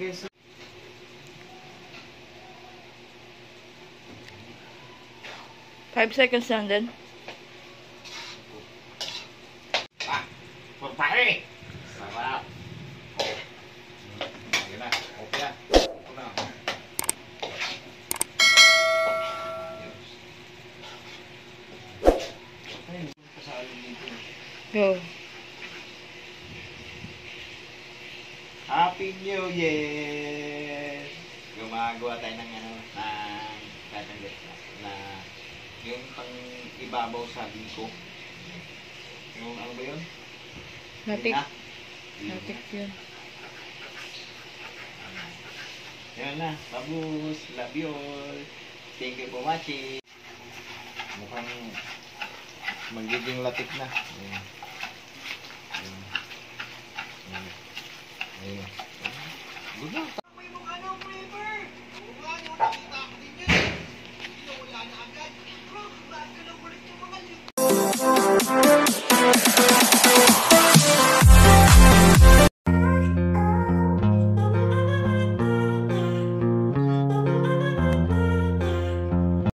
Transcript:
guys. 5 seconds lang din. Pagpare! Sarap! Oh. Ayan na. Okay na. Ito na. Ayun. Kasali dito. Go. Happy New Year! Gumagawa tayo ng ano, ng tatanggal na yung pang ibabaw sa biko. Yung ano ba yun? Latik. Yun na. Latik yun. Yan na. Babus. Love you all. Thank you for watching. Mukhang magiging latik na. Ayan. Ayan. Ayan. Ayan. Good luck.